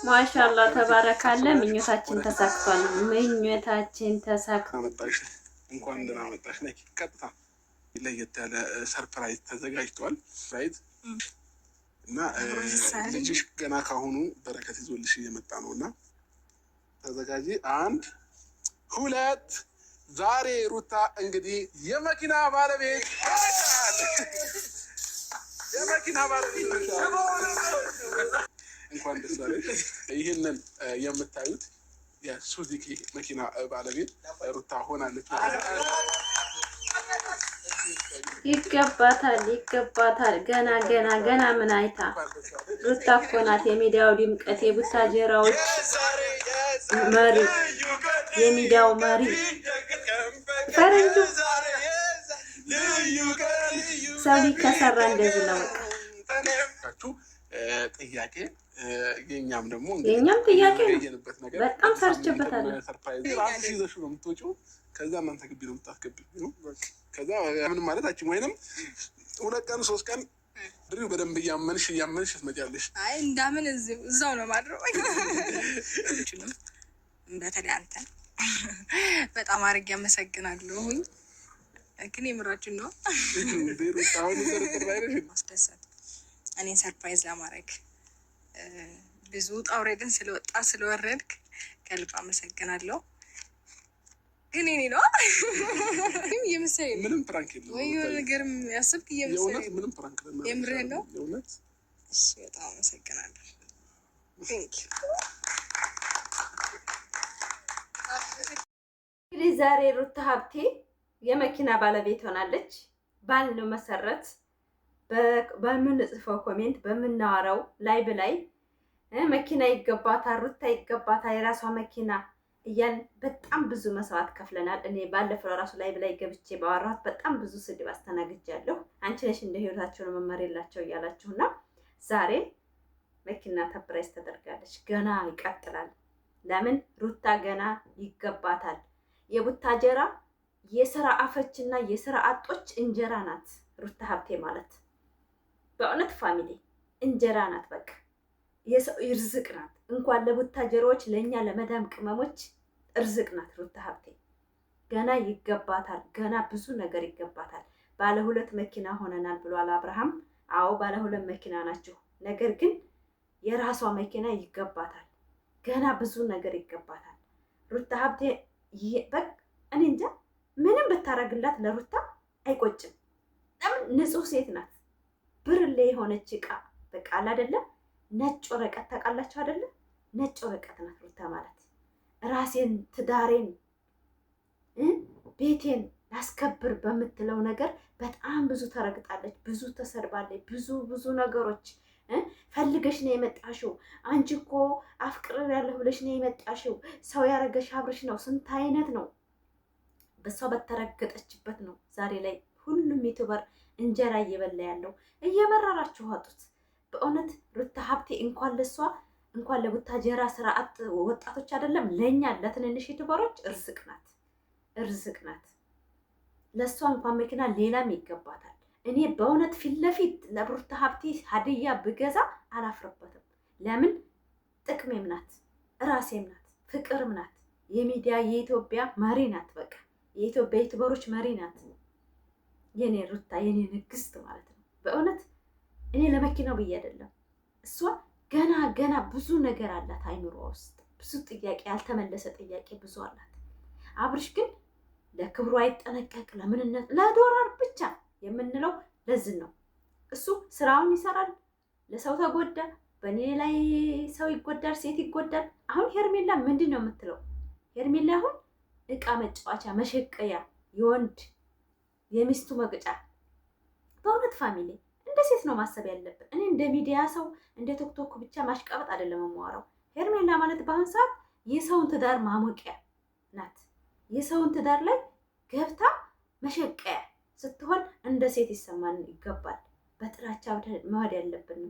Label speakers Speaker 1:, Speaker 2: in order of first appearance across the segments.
Speaker 1: ማሻአላ ተባረካለ። ምኞታችን ተሳክቷል። ምኞታችን ተሳክቷል።
Speaker 2: መጣሽ እንኳን ደህና መጣሽ። ነይ ቀጥታ ለየት ያለ ሰርፕራይዝ ተዘጋጅቷል። ራይት እና ልጅሽ ገና ካሁኑ በረከት ይዞልሽ እየመጣ ነው እና ተዘጋጂ። 1 2 ዛሬ ሩታ እንግዲህ የመኪና ባለቤት የመኪና ባለቤት እንኳን ደስ አለሽ። ይህንን የምታዩት የሱዙኪ መኪና ባለቤት ሩታ ሆናለች።
Speaker 1: ይገባታል፣ ይገባታል። ገና ገና ገና ምን አይታ ሩታ እኮ ናት የሚዲያው ድምቀት፣ የቡታጀራዎች መሪ፣ የሚዲያው መሪ ፈረንጁ ሰው ከሰራ እንደዚህ ነው።
Speaker 2: ጥያቄ የኛም ደግሞ
Speaker 1: የኛም ጥያቄ ነው። በጣም ሰርችበታል።
Speaker 2: ራስሽ ይዘሽ ነው የምትወጪው። ከዛ እናንተ ግቢ ነው የምታስገቢው። ከዛ ምንም ማለት አችም ወይንም 2 ቀን 3 ቀን ድሪው በደንብ እያመንሽ ትመጪያለሽ።
Speaker 3: አይ እንዳምን እዛው ነው ማድረው። በተለይ አንተ በጣም አድርጌ አመሰግናለሁ። ግን የምራችን ነው ማስደሰት እኔን ሰርፕራይዝ ለማድረግ ብዙ ውጣ ውረድን ስለወጣ ስለወረድክ ከልብ አመሰግናለሁ። ግን እኔ ነው የምሰይ
Speaker 2: ምንም ፕራንክ የለም
Speaker 3: ወይ ነገርም ያስብክ የምሰይ
Speaker 2: ምንም ፕራንክ ነው
Speaker 3: የምርህ ነው።
Speaker 2: የእውነት
Speaker 3: እሺ በጣም አመሰግናለሁ። ቴንክ
Speaker 1: ዩ። ዛሬ ሩታ ሀብቴ የመኪና ባለቤት ሆናለች። ባልነው መሰረት በምንጽፈው ኮሜንት በምናወራው ላይ በላይ መኪና ይገባታል፣ ሩታ ይገባታል፣ የራሷ መኪና እያልን በጣም ብዙ መስዋዕት ከፍለናል። እኔ ባለፈው ራሱ ላይ በላይ ገብቼ ባወራሁት በጣም ብዙ ስድብ አስተናግጃለሁ። አንቺ ነሽ እንደ ህይወታቸው ነው መመሪላቸው እያላችሁና ዛሬ መኪና ተፕራይዝ ተደርጋለች። ገና ይቀጥላል። ለምን ሩታ ገና ይገባታል። የቡታጀራ የስራ አፈችና የስራ አጦች እንጀራ ናት ሩታ ሀብቴ ማለት በእውነት ፋሚሊ እንጀራ ናት። በቃ የሰው እርዝቅ ናት። እንኳን ለቡታጀራዎች ለኛ ለመዳም ቅመሞች እርዝቅ ናት ሩታ ሀብቴ። ገና ይገባታል። ገና ብዙ ነገር ይገባታል። ባለ 2 መኪና ሆነናል ብሏል አብርሃም። አዎ ባለ 2 መኪና ናችሁ። ነገር ግን የራሷ መኪና ይገባታል። ገና ብዙ ነገር ይገባታል ሩታ ሀብቴ። በቃ እኔ እንጃ ምንም ብታረግላት ለሩታ አይቆጭም። ለምን ንጹህ ሴት ናት። ብርሌ የሆነች እቃ በቃ አለ አይደለም። ነጭ ወረቀት ታውቃላችሁ አይደለም? ነጭ ወረቀት ናት ሩታ ማለት። ራሴን ትዳሬን ቤቴን ላስከብር በምትለው ነገር በጣም ብዙ ተረግጣለች፣ ብዙ ተሰድባለች፣ ብዙ ነገሮች ፈልገሽ ነው የመጣሽው፣ አንቺ እኮ አፍቅር ያለሁ ብለሽ ነው የመጣሽው፣ ሰው ያረገሽ አብርሽ ነው፣ ስንት አይነት ነው። በሷ በተረገጠችበት ነው ዛሬ ላይ ሁሉም ዩቲዩበር እንጀራ እየበላ ያለው። እየመረራችሁ አጡት በእውነት ሩታ ሀብቴ እንኳን ለሷ እንኳን ለቡታጀራ ስራ አጥ ወጣቶች አይደለም ለኛ ለትንንሽ ዩቲዩበሮች እርዝቅ ናት፣ እርዝቅ ናት። ለሷ እንኳን መኪና ሌላም ይገባታል። እኔ በእውነት ፊት ለፊት ለሩታ ሀብቴ ሀዲያ ብገዛ አላፍርበትም። ለምን ጥቅሜም ናት፣ ራሴም ናት፣ ፍቅርም ናት። የሚዲያ የኢትዮጵያ መሪ ናት። በቃ የኢትዮጵያ ዩቲዩበሮች መሪ ናት። የኔ ሩታ የኔ ንግስት ማለት ነው። በእውነት እኔ ለመኪናው ብዬ አይደለም። እሷ ገና ገና ብዙ ነገር አላት አይምሮ ውስጥ ብዙ ጥያቄ፣ ያልተመለሰ ጥያቄ ብዙ አላት። አብርሽ ግን ለክብሩ አይጠነቀቅ፣ ለምንነት ለዶላር ብቻ የምንለው ለዝን ነው። እሱ ስራውን ይሰራል። ለሰው ተጎዳ፣ በእኔ ላይ ሰው ይጎዳል፣ ሴት ይጎዳል። አሁን ሄርሜላ ምንድን ነው የምትለው? ሄርሜላ አሁን እቃ መጫወቻ መሸቀያ የወንድ የሚስቱ መቅጫ። በእውነት ፋሚሊ እንደ ሴት ነው ማሰብ ያለብን። እኔ እንደ ሚዲያ ሰው እንደ ቶክቶክ ብቻ ማሽቀበጥ አይደለም የማወራው። ሄርሜላ ማለት በአሁን ሰዓት የሰውን ትዳር ማሞቂያ ናት። የሰውን ትዳር ላይ ገብታ መሸቀያ ስትሆን እንደ ሴት ይሰማን ይገባል። በጥላቻ መሄድ ያለብን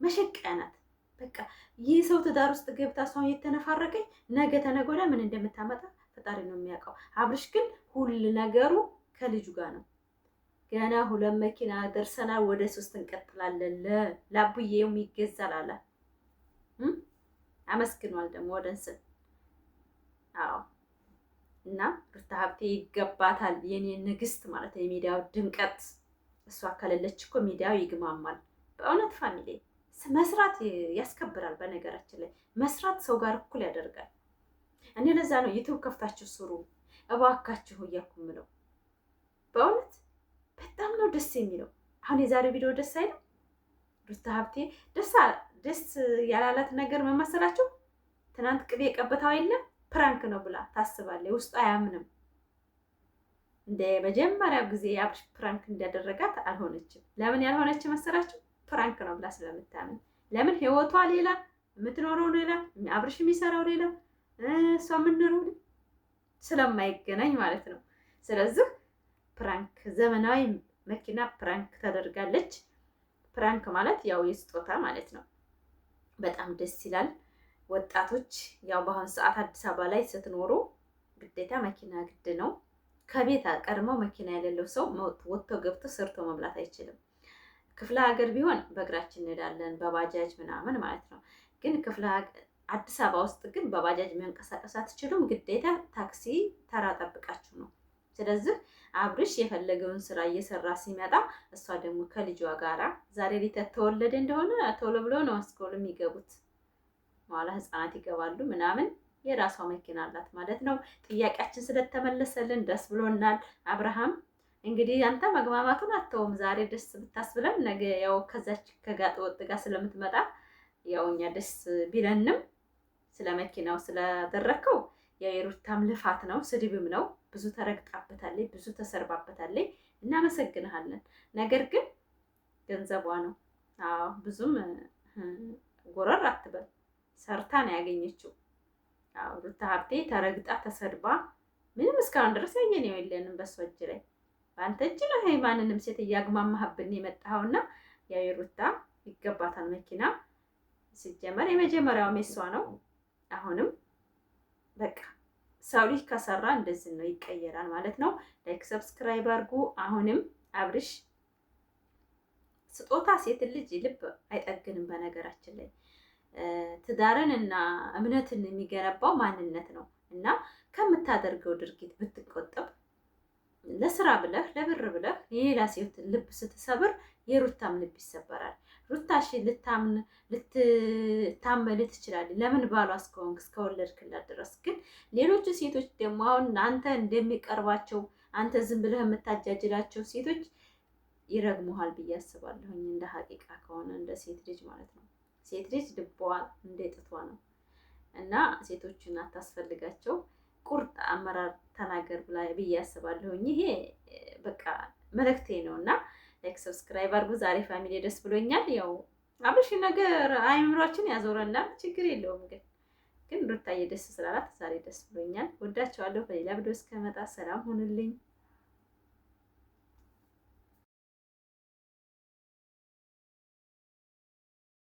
Speaker 1: መሸቀያ ናት። በቃ ይህ ሰው ትዳር ውስጥ ገብታ ሰውን የተነፋረቀኝ ነገ ተነገ ወዲያ ምን እንደምታመጣ ፈጣሪ ነው የሚያውቀው። አብርሽ ግን ሁሉ ነገሩ ከልጁ ጋር ነው። ገና 2 መኪና ደርሰናል፣ ወደ 3 እንቀጥላለን። ለአቡዬውም ይገዛል አለ። አመስግኗል ደግሞ ወደንስን። አዎ እና ሩታ ሀብቴ ይገባታል፣ የኔ ንግስት ማለት ነው፣ የሚዲያው ድምቀት። እሷ ከሌለች እኮ ሚዲያው ይግማማል። በእውነት ፋሚሊ መስራት ያስከብራል። በነገራችን ላይ መስራት ሰው ጋር እኩል ያደርጋል። እኔ ለዛ ነው ዩቲዩብ ከፍታችሁ ስሩ እባካችሁ እያልኩ የምለው። በእውነት በጣም ነው ደስ የሚለው። አሁን የዛሬው ቪዲዮ ደስ አይልም? ሩታ ሀብቴ ደስ ያላላት ነገር መመሰላችሁ? ትናንት ቅቤ ቀበታው የለም ፕራንክ ነው ብላ ታስባለች። ውስጡ አያምንም። እንደ መጀመሪያው ጊዜ አብርሽ ፕራንክ እንዲያደረጋት አልሆነችም። ለምን ያልሆነች መሰላችሁ? ፕራንክ ነው ብላ ስለምታምን። ለምን ህይወቷ ሌላ፣ የምትኖረው ሌላ፣ አብርሽ የሚሰራው ሌላ፣ እሷ የምንኖረው ስለማይገናኝ ማለት ነው። ስለዚህ ፕራንክ ዘመናዊ መኪና ፕራንክ ተደርጋለች። ፕራንክ ማለት ያው የስጦታ ማለት ነው። በጣም ደስ ይላል። ወጣቶች ያው በአሁኑ ሰዓት አዲስ አበባ ላይ ስትኖሩ ግዴታ መኪና ግድ ነው። ከቤት ቀድመው መኪና የሌለው ሰው ወጥቶ ገብቶ ሰርቶ መብላት አይችልም። ክፍለ ሀገር ቢሆን በእግራችን እንሄዳለን በባጃጅ ምናምን ማለት ነው። ግን አዲስ አበባ ውስጥ ግን በባጃጅ መንቀሳቀስ አትችሉም። ግዴታ ታክሲ ተራ ጠብቃችሁ ነው። ስለዚህ አብርሽ የፈለገውን ስራ እየሰራ ሲመጣ እሷ ደግሞ ከልጇ ጋራ ዛሬ ሊተት ተወለደ እንደሆነ ቶሎ ብሎ ነው አስኮል የሚገቡት። በኋላ ህፃናት ይገባሉ ምናምን። የራሷ መኪና አላት ማለት ነው። ጥያቄያችን ስለተመለሰልን ደስ ብሎናል። አብርሃም እንግዲህ አንተ መግማማቱን አተውም። ዛሬ ደስ ብታስብለን ነገ ያው ከዛች ከጋጥ ወጥ ጋር ስለምትመጣ ያው እኛ ደስ ቢለንም ስለ መኪናው ስላደረከው ያው የሩታም ልፋት ነው፣ ስድብም ነው። ብዙ ተረግጣበታለች፣ ብዙ ተሰርባበታለች። እናመሰግንሃለን። ነገር ግን ገንዘቧ ነው። አዎ ብዙም ጎረር አትበል። ሰርታ ነው ያገኘችው። አዎ ሩታ ሀብቴ ተረግጣ ተሰድባ ምንም እስካሁን ድረስ ያየነው የለንም በሷ እጅ ላይ። በአንተ እጅ ነው ማንንም ሴት እያግማማህብን የመጣኸውና ያው የሩታ ይገባታል መኪና። ሲጀመር የመጀመሪያው ሜሷ ነው። አሁንም በቃ ሰው ልጅ ከሰራ እንደዚህ ነው ይቀየራል ማለት ነው። ላይክ ሰብስክራይብ አድርጉ። አሁንም አብርሽ ስጦታ ሴት ልጅ ልብ አይጠግንም። በነገራችን ላይ ትዳርን እና እምነትን የሚገነባው ማንነት ነው እና ከምታደርገው ድርጊት ብትቆጠብ፣ ለስራ ብለህ ለብር ብለህ የሌላ ሴት ልብ ስትሰብር የሩታም ልብ ይሰበራል። ሩታሽ ልትታመል ትችላለች። ለምን ባሏ እስከወለድክላት ድረስ። ግን ሌሎቹ ሴቶች ደግሞ አሁን አንተ እንደሚቀርባቸው አንተ ዝም ብለህ የምታጃጅላቸው ሴቶች ይረግሙሃል ብዬ አስባለሁኝ። እንደ ሀቂቃ ከሆነ እንደ ሴት ልጅ ማለት ነው። ሴት ልጅ ልቧ እንደ ጥቷ ነው እና ሴቶችን አታስፈልጋቸው። ቁርጥ አመራር ተናገር ብዬ አስባለሁኝ። ይሄ በቃ መልእክቴ ነው እና ላይክ ሰብስክራይብ አድርጉ። ዛሬ ፋሚሊ ደስ ብሎኛል። ያው አብርሽ ነገር አይምሯችን ያዞረናል፣ ችግር የለውም። ግን ሩታዬ ደስ ስላላት ዛሬ ደስ ብሎኛል። ወዳቸዋለሁ። በሌላ ቪዲዮ እስከመጣ ሰላም ሁኑልኝ።